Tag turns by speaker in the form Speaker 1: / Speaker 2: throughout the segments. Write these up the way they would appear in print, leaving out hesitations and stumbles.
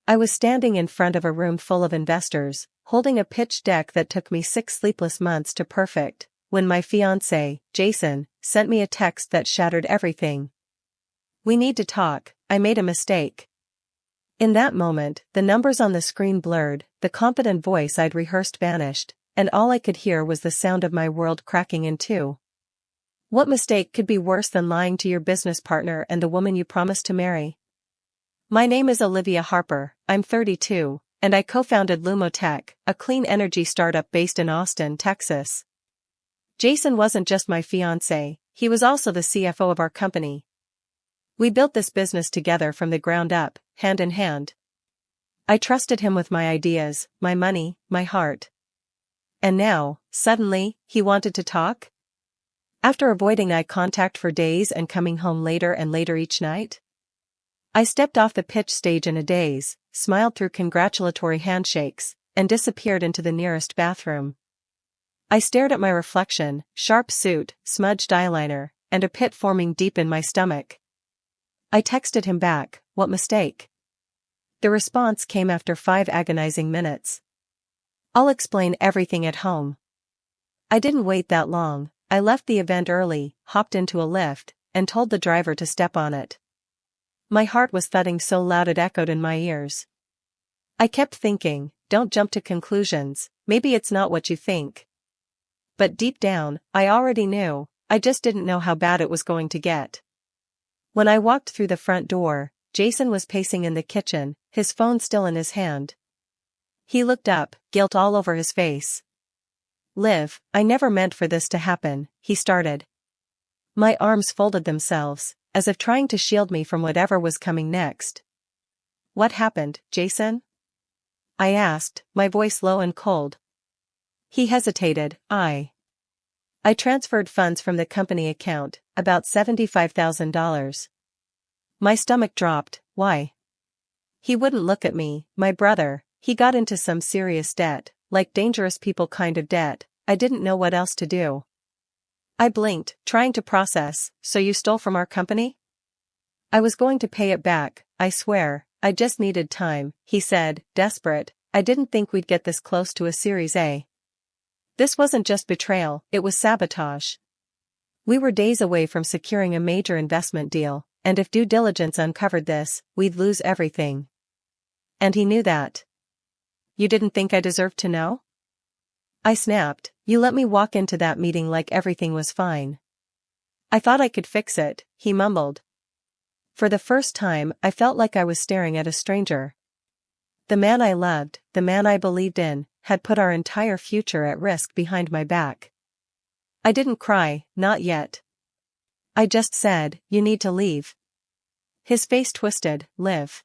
Speaker 1: I was standing in front of a room full of investors, holding a pitch deck that took me 6 sleepless months to perfect, when my fiancé, Jason, sent me a text that shattered everything. "We need to talk, I made a mistake." In that moment, the numbers on the screen blurred, the confident voice I'd rehearsed vanished, and all I could hear was the sound of my world cracking in two. What mistake could be worse than lying to your business partner and the woman you promised to marry? My name is Olivia Harper, I'm 32, and I co-founded Lumotech, a clean energy startup based in Austin, Texas. Jason wasn't just my fiancé, he was also the CFO of our company. We built this business together from the ground up, hand in hand. I trusted him with my ideas, my money, my heart. And now, suddenly, he wanted to talk? After avoiding eye contact for days and coming home later and later each night? I stepped off the pitch stage in a daze, smiled through congratulatory handshakes, and disappeared into the nearest bathroom. I stared at my reflection, sharp suit, smudged eyeliner, and a pit forming deep in my stomach. I texted him back, "What mistake?" The response came after 5 agonizing minutes. "I'll explain everything at home." I didn't wait that long. I left the event early, hopped into a lift, and told the driver to step on it. My heart was thudding so loud it echoed in my ears. I kept thinking, don't jump to conclusions, maybe it's not what you think. But deep down, I already knew, I just didn't know how bad it was going to get. When I walked through the front door, Jason was pacing in the kitchen, his phone still in his hand. He looked up, guilt all over his face. "Liv, I never meant for this to happen," he started. My arms folded themselves, as if trying to shield me from whatever was coming next. "What happened, Jason?" I asked, my voice low and cold. He hesitated. I transferred funds from the company account, about $75,000. My stomach dropped. "Why?" He wouldn't look at me. "My brother, he got into some serious debt, like dangerous people kind of debt. I didn't know what else to do." I blinked, trying to process. "So you stole from our company?" "I was going to pay it back, I swear, I just needed time," he said, desperate. "I didn't think we'd get this close to a Series A." This wasn't just betrayal, it was sabotage. We were days away from securing a major investment deal, and if due diligence uncovered this, we'd lose everything. And he knew that. "You didn't think I deserved to know?" I snapped. "You let me walk into that meeting like everything was fine." "I thought I could fix it," he mumbled. For the first time, I felt like I was staring at a stranger. The man I loved, the man I believed in, had put our entire future at risk behind my back. I didn't cry, not yet. I just said, "You need to leave." His face twisted. "Liv."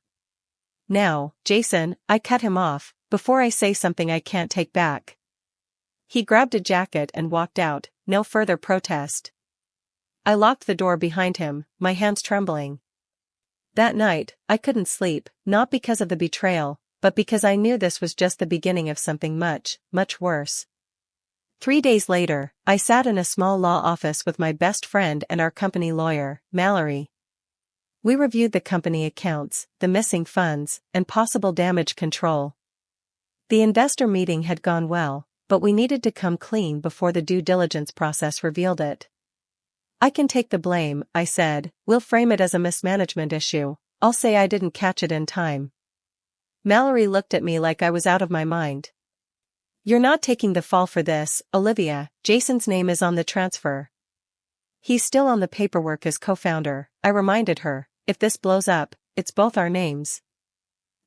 Speaker 1: "Now, Jason," I cut him off, "before I say something I can't take back." He grabbed a jacket and walked out, no further protest. I locked the door behind him, my hands trembling. That night, I couldn't sleep, not because of the betrayal, but because I knew this was just the beginning of something much, much worse. 3 days later, I sat in a small law office with my best friend and our company lawyer, Mallory. We reviewed the company accounts, the missing funds, and possible damage control. The investor meeting had gone well, but we needed to come clean before the due diligence process revealed it. "I can take the blame," I said. "We'll frame it as a mismanagement issue. I'll say I didn't catch it in time." Mallory looked at me like I was out of my mind. "You're not taking the fall for this, Olivia. Jason's name is on the transfer. He's still on the paperwork as co-founder," I reminded her. "If this blows up, it's both our names."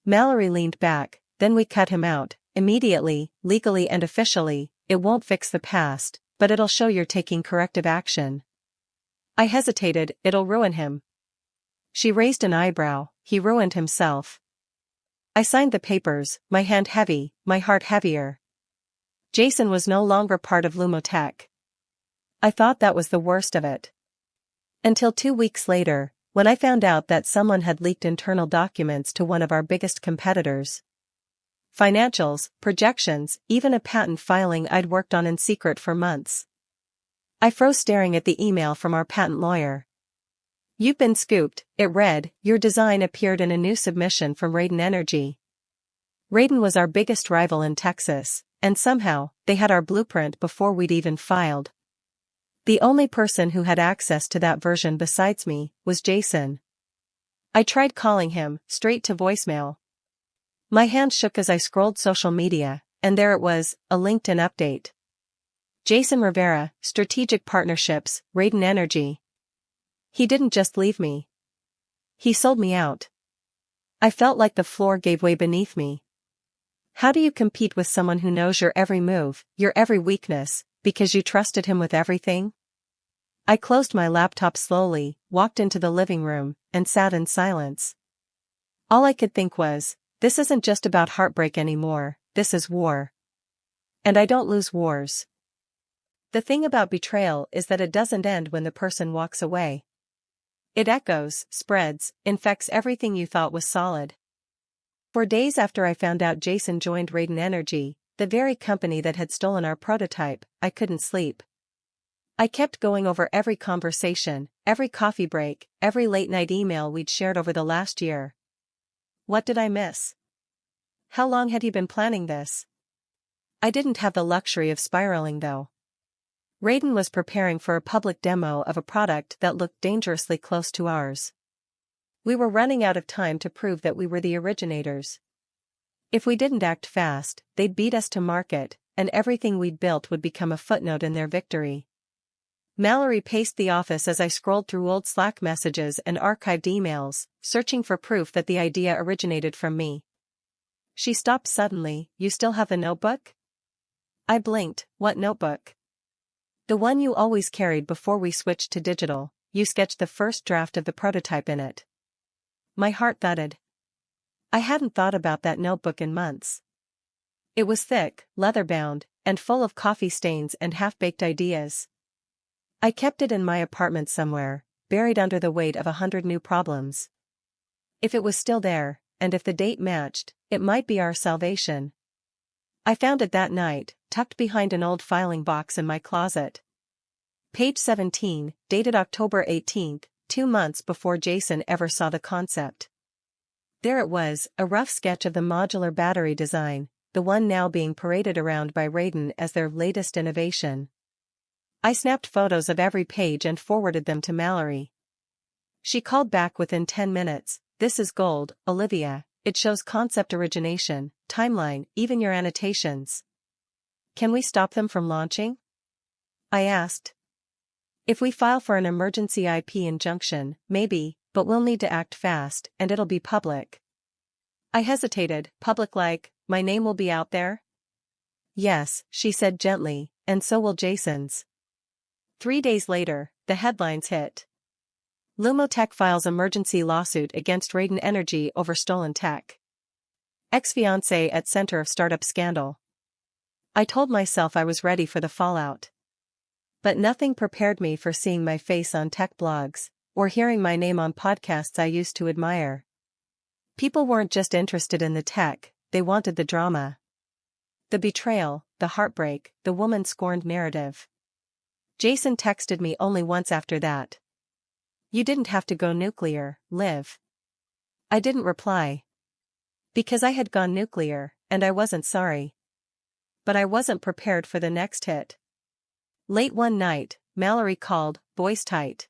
Speaker 1: Mallory leaned back. "Then we cut him out, immediately, legally and officially. It won't fix the past, but it'll show you're taking corrective action." I hesitated. "It'll ruin him." She raised an eyebrow. "He ruined himself." I signed the papers, my hand heavy, my heart heavier. Jason was no longer part of Lumotech. I thought that was the worst of it. Until 2 weeks later, when I found out that someone had leaked internal documents to one of our biggest competitors. Financials, projections, even a patent filing I'd worked on in secret for months. I froze staring at the email from our patent lawyer. "You've been scooped," it read. "Your design appeared in a new submission from Raiden Energy. Raiden was our biggest rival in Texas, and somehow, they had our blueprint before we'd even filed. The only person who had access to that version besides me was Jason. I tried calling him, straight to voicemail. My hand shook as I scrolled social media, and there it was, a LinkedIn update. Jason Rivera, Strategic Partnerships, Raiden Energy. He didn't just leave me. He sold me out. I felt like the floor gave way beneath me. How do you compete with someone who knows your every move, your every weakness, because you trusted him with everything? I closed my laptop slowly, walked into the living room, and sat in silence. All I could think was, this isn't just about heartbreak anymore, this is war. And I don't lose wars. The thing about betrayal is that it doesn't end when the person walks away. It echoes, spreads, infects everything you thought was solid. For days after I found out Jason joined Raiden Energy, the very company that had stolen our prototype, I couldn't sleep. I kept going over every conversation, every coffee break, every late-night email we'd shared over the last year. What did I miss? How long had he been planning this? I didn't have the luxury of spiraling though. Raiden was preparing for a public demo of a product that looked dangerously close to ours. We were running out of time to prove that we were the originators. If we didn't act fast, they'd beat us to market, and everything we'd built would become a footnote in their victory. Mallory paced the office as I scrolled through old Slack messages and archived emails, searching for proof that the idea originated from me. She stopped suddenly. You still have the notebook? I blinked. What notebook? The one you always carried before we switched to digital. You sketched the first draft of the prototype in it. My heart thudded. I hadn't thought about that notebook in months. It was thick, leather-bound, and full of coffee stains and half-baked ideas. I kept it in my apartment somewhere, buried under the weight of 100 new problems. If it was still there, and if the date matched, it might be our salvation. I found it that night, tucked behind an old filing box in my closet. Page 17, dated October 18th, 2 months before Jason ever saw the concept. There it was, a rough sketch of the modular battery design, the one now being paraded around by Raiden as their latest innovation. I snapped photos of every page and forwarded them to Mallory. She called back within 10 minutes, "This is gold, Olivia, it shows concept origination, timeline, even your annotations. Can we stop them from launching?" I asked. "If we file for an emergency IP injunction, maybe, but we'll need to act fast, and it'll be public." I hesitated. Public like, my name will be out there? "Yes," she said gently, "and so will Jason's." 3 days later, the headlines hit. Lumotech files emergency lawsuit against Raiden Energy over stolen tech. Ex-fiancé at center of startup scandal. I told myself I was ready for the fallout. But nothing prepared me for seeing my face on tech blogs, or hearing my name on podcasts I used to admire. People weren't just interested in the tech, they wanted the drama. The betrayal, the heartbreak, the woman-scorned narrative. Jason texted me only once after that. "You didn't have to go nuclear, Liv." I didn't reply. Because I had gone nuclear, and I wasn't sorry. But I wasn't prepared for the next hit. Late one night, Mallory called, voice tight.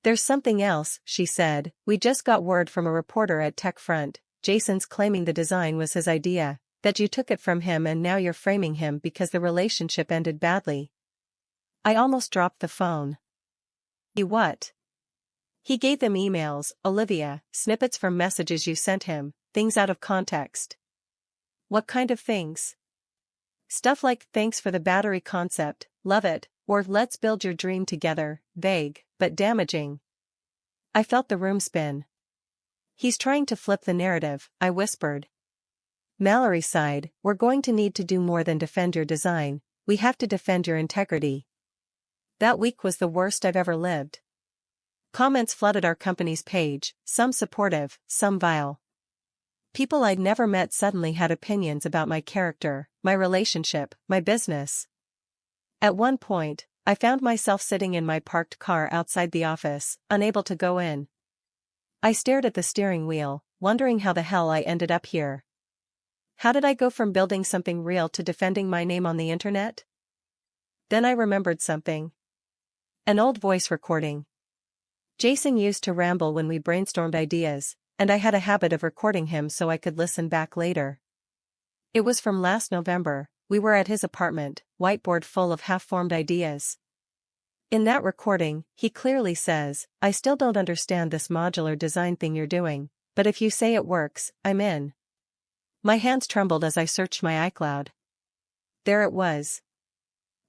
Speaker 1: "There's something else," she said. "We just got word from a reporter at TechFront. Jason's claiming the design was his idea, that you took it from him and now you're framing him because the relationship ended badly." I almost dropped the phone. "You what?" "He gave them emails, Olivia, snippets from messages you sent him, things out of context." "What kind of things?" "Stuff like, 'Thanks for the battery concept, love it,' or 'Let's build your dream together,' vague, but damaging." I felt the room spin. "He's trying to flip the narrative," I whispered. Mallory sighed. "We're going to need to do more than defend your design, we have to defend your integrity." That week was the worst I've ever lived. Comments flooded our company's page, some supportive, some vile. People I'd never met suddenly had opinions about my character, my relationship, my business. At one point, I found myself sitting in my parked car outside the office, unable to go in. I stared at the steering wheel, wondering how the hell I ended up here. How did I go from building something real to defending my name on the internet? Then I remembered something. An old voice recording. Jason used to ramble when we brainstormed ideas, and I had a habit of recording him so I could listen back later. It was from last November. We were at his apartment, whiteboard full of half-formed ideas. In that recording, he clearly says, "I still don't understand this modular design thing you're doing, but if you say it works, I'm in." My hands trembled as I searched my iCloud. There it was.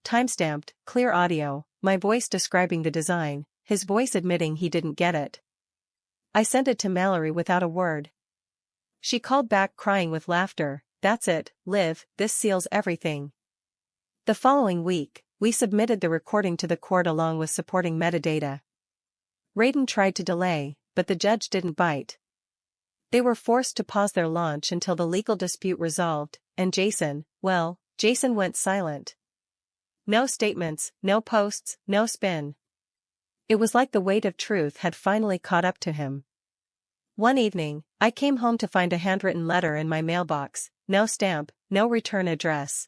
Speaker 1: Timestamped, clear audio, my voice describing the design, his voice admitting he didn't get it. I sent it to Mallory without a word. She called back crying with laughter, "That's it, Liv, this seals everything." The following week, we submitted the recording to the court along with supporting metadata. Raiden tried to delay, but the judge didn't bite. They were forced to pause their launch until the legal dispute resolved, and Jason went silent. No statements, no posts, no spin. It was like the weight of truth had finally caught up to him. One evening, I came home to find a handwritten letter in my mailbox, no stamp, no return address.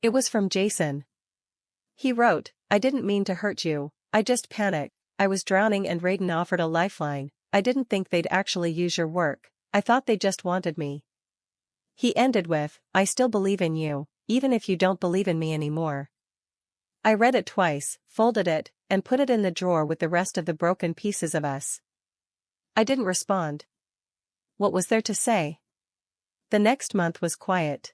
Speaker 1: It was from Jason. He wrote, "I didn't mean to hurt you, I just panicked, I was drowning and Raiden offered a lifeline, I didn't think they'd actually use your work, I thought they just wanted me." He ended with, "I still believe in you, even if you don't believe in me anymore." I read it twice, folded it, and put it in the drawer with the rest of the broken pieces of us. I didn't respond. What was there to say? The next month was quiet.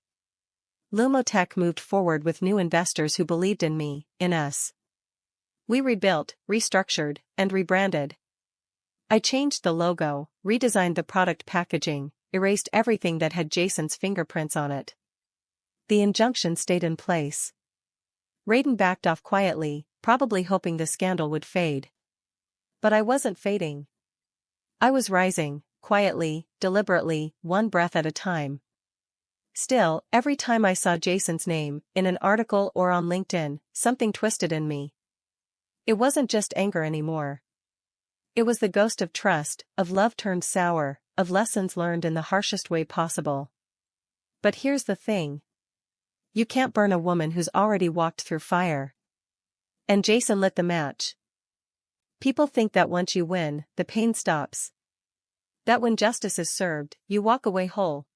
Speaker 1: Lumotech moved forward with new investors who believed in me, in us. We rebuilt, restructured, and rebranded. I changed the logo, redesigned the product packaging, erased everything that had Jason's fingerprints on it. The injunction stayed in place. Raiden backed off quietly, probably hoping the scandal would fade. But I wasn't fading. I was rising, quietly, deliberately, one breath at a time. Still, every time I saw Jason's name, in an article or on LinkedIn, something twisted in me. It wasn't just anger anymore. It was the ghost of trust, of love turned sour, of lessons learned in the harshest way possible. But here's the thing. You can't burn a woman who's already walked through fire. And Jason lit the match. People think that once you win, the pain stops. That when justice is served, you walk away whole.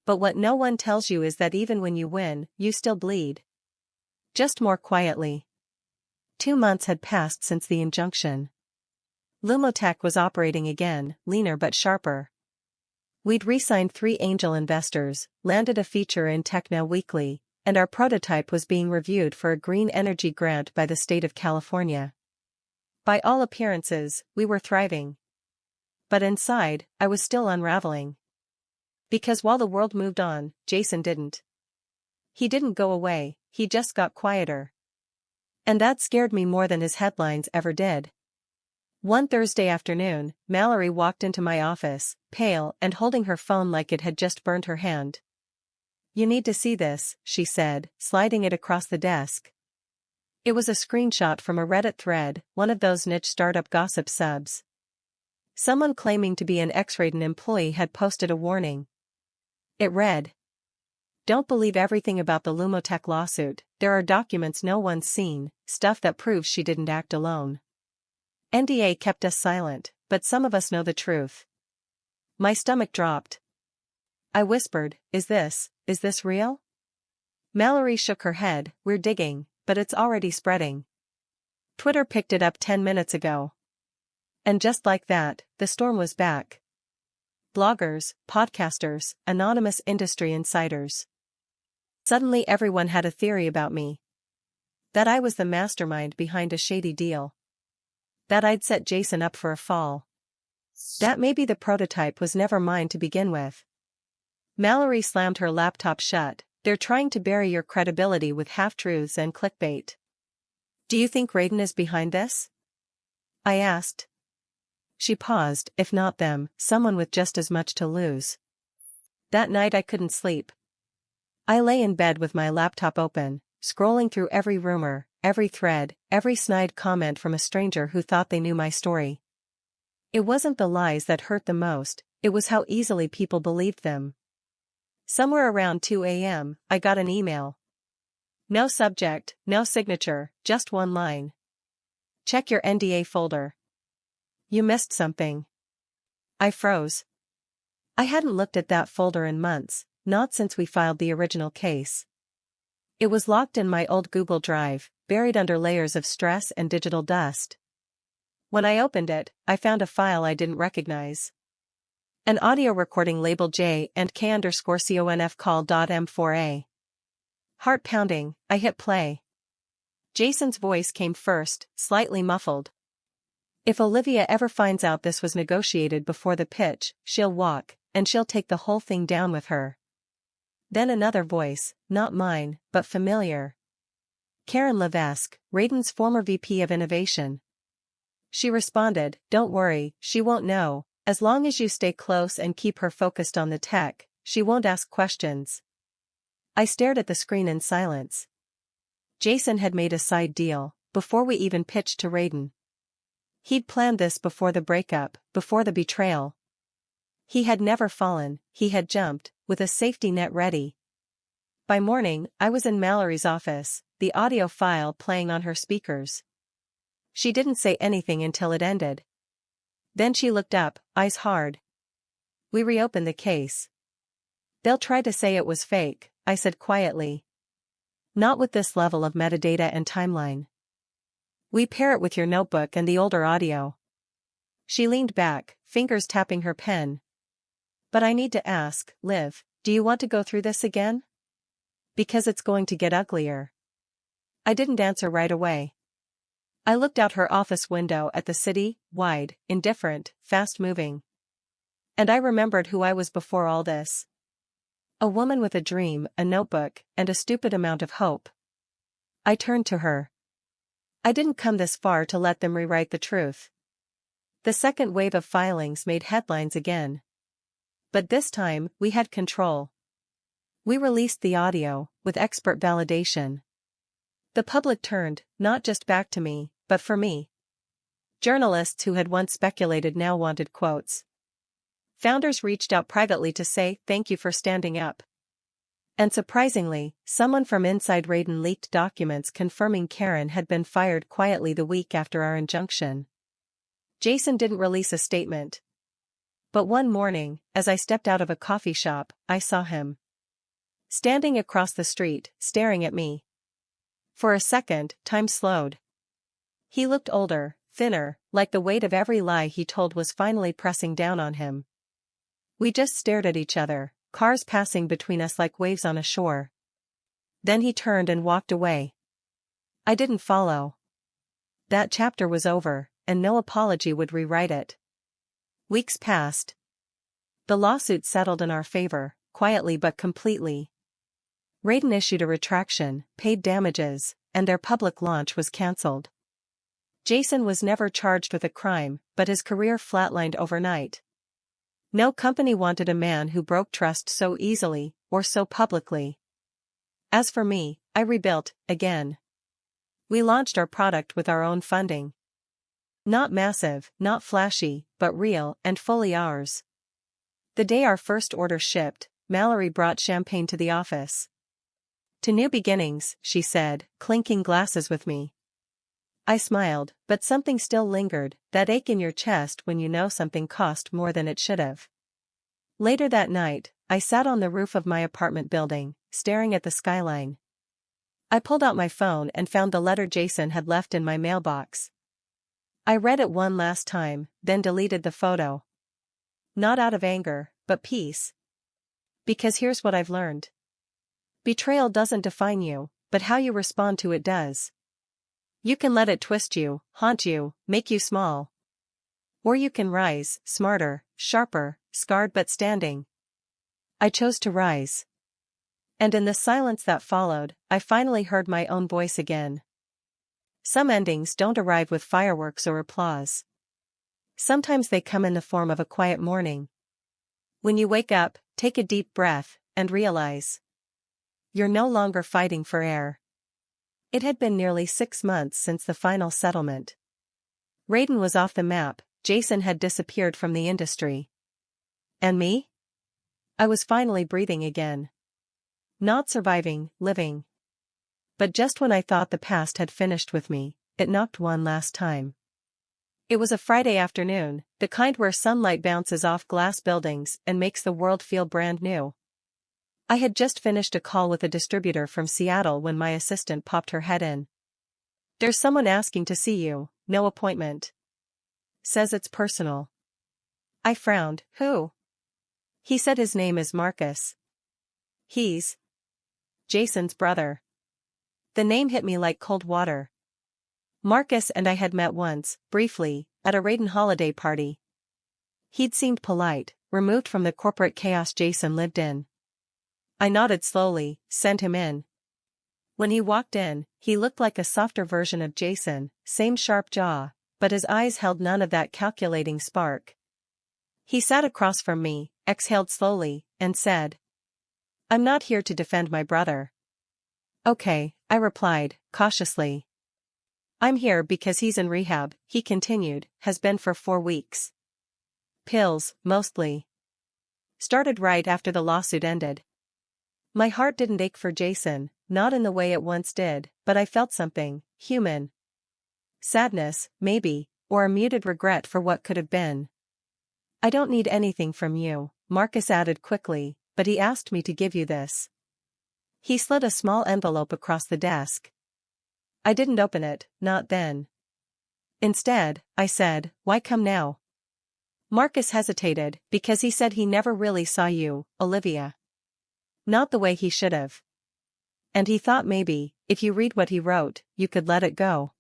Speaker 1: But what no one tells you is that even when you win, you still bleed. Just more quietly. 2 months had passed since the injunction. Lumotech was operating again, leaner but sharper. We'd re-signed 3 angel investors, landed a feature in TechNow Weekly, and our prototype was being reviewed for a green energy grant by the state of California. By all appearances, we were thriving. But inside, I was still unraveling. Because while the world moved on, Jason didn't. He didn't go away, he just got quieter. And that scared me more than his headlines ever did. One Thursday afternoon, Mallory walked into my office, pale and holding her phone like it had just burned her hand. "You need to see this," she said, sliding it across the desk. It was a screenshot from a Reddit thread, one of those niche startup gossip subs. Someone claiming to be an ex-Raiden employee had posted a warning. It read, "Don't believe everything about the Lumotech lawsuit, there are documents no one's seen, stuff that proves she didn't act alone. NDA kept us silent, but some of us know the truth." My stomach dropped. I whispered, Is this real?" Mallory shook her head, "We're digging, but it's already spreading. Twitter picked it up 10 minutes ago." And just like that, the storm was back. Bloggers, podcasters, anonymous industry insiders. Suddenly everyone had a theory about me. That I was the mastermind behind a shady deal. That I'd set Jason up for a fall. That maybe the prototype was never mine to begin with. Mallory slammed her laptop shut. "They're trying to bury your credibility with half-truths and clickbait. Do you think Raiden is behind this?" I asked. She paused. "If not them, someone with just as much to lose." That night I couldn't sleep. I lay in bed with my laptop open, scrolling through every rumor, every thread, every snide comment from a stranger who thought they knew my story. It wasn't the lies that hurt the most, it was how easily people believed them. Somewhere around 2 a.m., I got an email. No subject, no signature, just one line. Check your NDA folder. You missed something. I froze. I hadn't looked at that folder in months, not since we filed the original case. It was locked in my old Google Drive, buried under layers of stress and digital dust. When I opened it, I found a file I didn't recognize. An audio recording labeled J&K_CONF call.m4a. Heart pounding, I hit play. Jason's voice came first, slightly muffled. If Olivia ever finds out this was negotiated before the pitch, she'll walk, and she'll take the whole thing down with her. Then another voice, not mine, but familiar. Karen Levesque, Radin's former VP of Innovation. She responded, "Don't worry, she won't know. As long as you stay close and keep her focused on the tech, she won't ask questions." I stared at the screen in silence. Jason had made a side deal, before we even pitched to Radin. He'd planned this before the breakup, before the betrayal. He had never fallen, he had jumped, with a safety net ready. By morning, I was in Mallory's office, the audio file playing on her speakers. She didn't say anything until it ended. Then she looked up, eyes hard. "We reopened the case." "They'll try to say it was fake," I said quietly. "Not with this level of metadata and timeline. We pair it with your notebook and the older audio." She leaned back, fingers tapping her pen. "But I need to ask, Liv, do you want to go through this again? Because it's going to get uglier." I didn't answer right away. I looked out her office window at the city, wide, indifferent, fast-moving. And I remembered who I was before all this. A woman with a dream, a notebook, and a stupid amount of hope. I turned to her. I didn't come this far to let them rewrite the truth. The second wave of filings made headlines again. But this time, we had control. We released the audio, with expert validation. The public turned, not just back to me, but for me. Journalists who had once speculated now wanted quotes. Founders reached out privately to say, "Thank you for standing up." And surprisingly, someone from inside Radin leaked documents confirming Karen had been fired quietly the week after our injunction. Jason didn't release a statement. But one morning, as I stepped out of a coffee shop, I saw him. Standing across the street, staring at me. For a second, time slowed. He looked older, thinner, like the weight of every lie he told was finally pressing down on him. We just stared at each other, cars passing between us like waves on a shore. Then he turned and walked away. I didn't follow. That chapter was over, and no apology would rewrite it. Weeks passed. The lawsuit settled in our favor, quietly but completely. Radin issued a retraction, paid damages, and their public launch was cancelled. Jason was never charged with a crime, but his career flatlined overnight. No company wanted a man who broke trust so easily, or so publicly. As for me, I rebuilt, again. We launched our product with our own funding. Not massive, not flashy, but real and fully ours. The day our first order shipped, Mallory brought champagne to the office. "To new beginnings," she said, clinking glasses with me. I smiled, but something still lingered, that ache in your chest when you know something cost more than it should have. Later that night, I sat on the roof of my apartment building, staring at the skyline. I pulled out my phone and found the letter Jason had left in my mailbox. I read it one last time, then deleted the photo. Not out of anger, but peace. Because here's what I've learned. Betrayal doesn't define you, but how you respond to it does. You can let it twist you, haunt you, make you small. Or you can rise, smarter, sharper, scarred but standing. I chose to rise. And in the silence that followed, I finally heard my own voice again. Some endings don't arrive with fireworks or applause. Sometimes they come in the form of a quiet morning. When you wake up, take a deep breath, and realize you're no longer fighting for air. It had been nearly 6 months since the final settlement. Radin was off the map, Jason had disappeared from the industry. And me? I was finally breathing again. Not surviving, living. But just when I thought the past had finished with me, it knocked one last time. It was a Friday afternoon, the kind where sunlight bounces off glass buildings and makes the world feel brand new. I had just finished a call with a distributor from Seattle when my assistant popped her head in. "There's someone asking to see you, no appointment. Says it's personal." I frowned. "Who?" He said his name is Marcus. He's Jason's brother. The name hit me like cold water. Marcus and I had met once, briefly, at a Raiden holiday party. He'd seemed polite, removed from the corporate chaos Jason lived in. I nodded slowly, sent him in. When he walked in, he looked like a softer version of Jason, same sharp jaw, but his eyes held none of that calculating spark. He sat across from me, exhaled slowly, and said, "I'm not here to defend my brother." "Okay," I replied, cautiously. "I'm here because he's in rehab," he continued, "has been for 4 weeks. Pills, mostly. Started right after the lawsuit ended." My heart didn't ache for Jason, not in the way it once did, but I felt something, human. Sadness, maybe, or a muted regret for what could have been. "I don't need anything from you," Marcus added quickly, "but he asked me to give you this." He slid a small envelope across the desk. I didn't open it, not then. Instead, I said, "Why come now?" Marcus hesitated, because he said he never really saw you, Olivia. Not the way he should have. And he thought maybe, if you read what he wrote, you could let it go.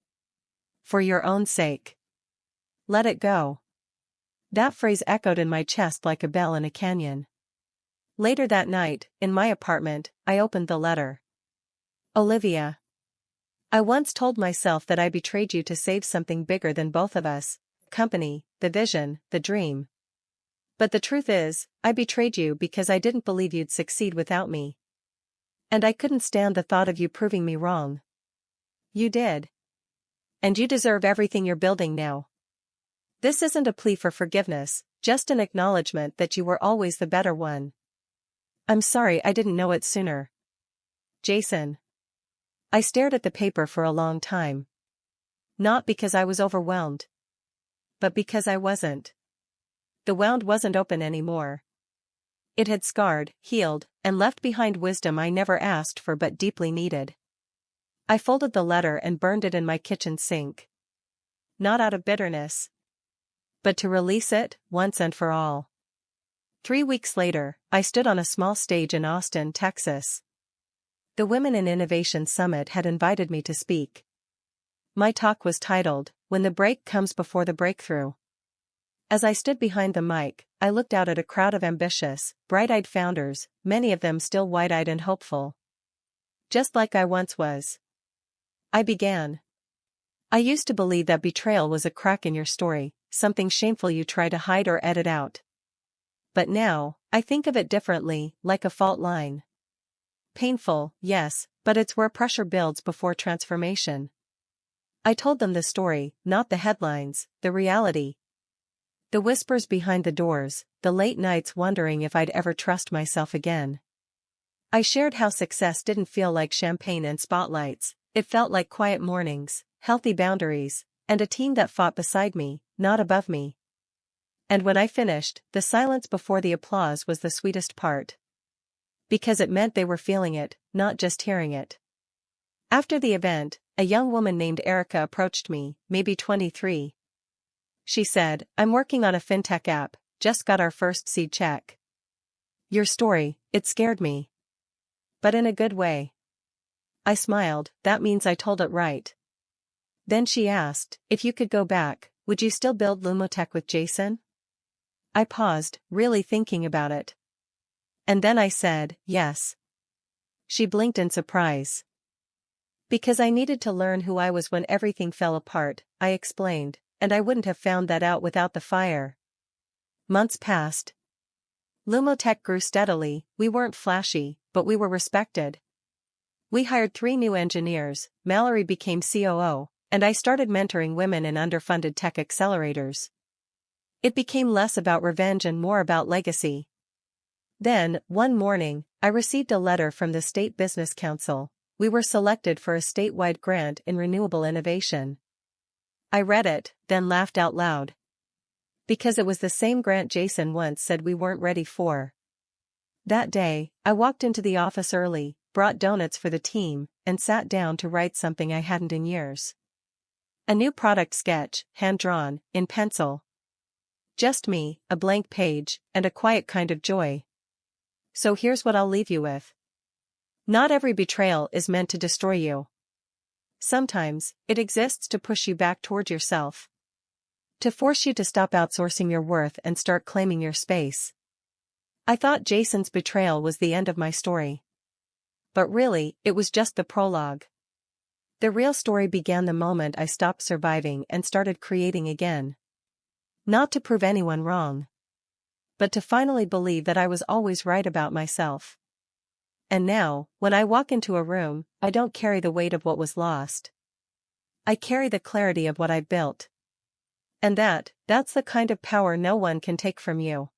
Speaker 1: For your own sake. Let it go. That phrase echoed in my chest like a bell in a canyon. Later that night, in my apartment, I opened the letter. "Olivia. I once told myself that I betrayed you to save something bigger than both of us, company, the vision, the dream. But the truth is, I betrayed you because I didn't believe you'd succeed without me. And I couldn't stand the thought of you proving me wrong. You did. And you deserve everything you're building now. This isn't a plea for forgiveness, just an acknowledgement that you were always the better one. I'm sorry I didn't know it sooner. Jason." I stared at the paper for a long time. Not because I was overwhelmed. But because I wasn't. The wound wasn't open anymore. It had scarred, healed, and left behind wisdom I never asked for but deeply needed. I folded the letter and burned it in my kitchen sink. Not out of bitterness. But to release it, once and for all. 3 weeks later, I stood on a small stage in Austin, Texas. The Women in Innovation Summit had invited me to speak. My talk was titled, "When the Break Comes Before the Breakthrough." As I stood behind the mic, I looked out at a crowd of ambitious, bright-eyed founders, many of them still wide-eyed and hopeful. Just like I once was. I began. "I used to believe that betrayal was a crack in your story, something shameful you try to hide or edit out. But now, I think of it differently, like a fault line. Painful, yes, but it's where pressure builds before transformation." I told them the story, not the headlines, the reality. The whispers behind the doors, the late nights wondering if I'd ever trust myself again. I shared how success didn't feel like champagne and spotlights, it felt like quiet mornings, healthy boundaries, and a team that fought beside me, not above me. And when I finished, the silence before the applause was the sweetest part. Because it meant they were feeling it, not just hearing it. After the event, a young woman named Erica approached me, maybe 23. She said, "I'm working on a fintech app, just got our first seed check. Your story, it scared me. But in a good way." I smiled, that means I told it right. Then she asked, "If you could go back, would you still build Lumotech with Jason?" I paused, really thinking about it. And then I said, "Yes." She blinked in surprise. "Because I needed to learn who I was when everything fell apart," I explained, "and I wouldn't have found that out without the fire." Months passed. Lumotech grew steadily, we weren't flashy, but we were respected. We hired 3 new engineers, Mallory became COO, and I started mentoring women in underfunded tech accelerators. It became less about revenge and more about legacy. Then, one morning, I received a letter from the State Business Council. We were selected for a statewide grant in renewable innovation. I read it, then laughed out loud. Because it was the same grant Jason once said we weren't ready for. That day, I walked into the office early, brought donuts for the team, and sat down to write something I hadn't in years. A new product sketch, hand-drawn, in pencil. Just me, a blank page, and a quiet kind of joy. So here's what I'll leave you with. Not every betrayal is meant to destroy you. Sometimes, it exists to push you back toward yourself. To force you to stop outsourcing your worth and start claiming your space. I thought Jason's betrayal was the end of my story. But really, it was just the prologue. The real story began the moment I stopped surviving and started creating again. Not to prove anyone wrong. But to finally believe that I was always right about myself. And now, when I walk into a room, I don't carry the weight of what was lost. I carry the clarity of what I built. And that's the kind of power no one can take from you.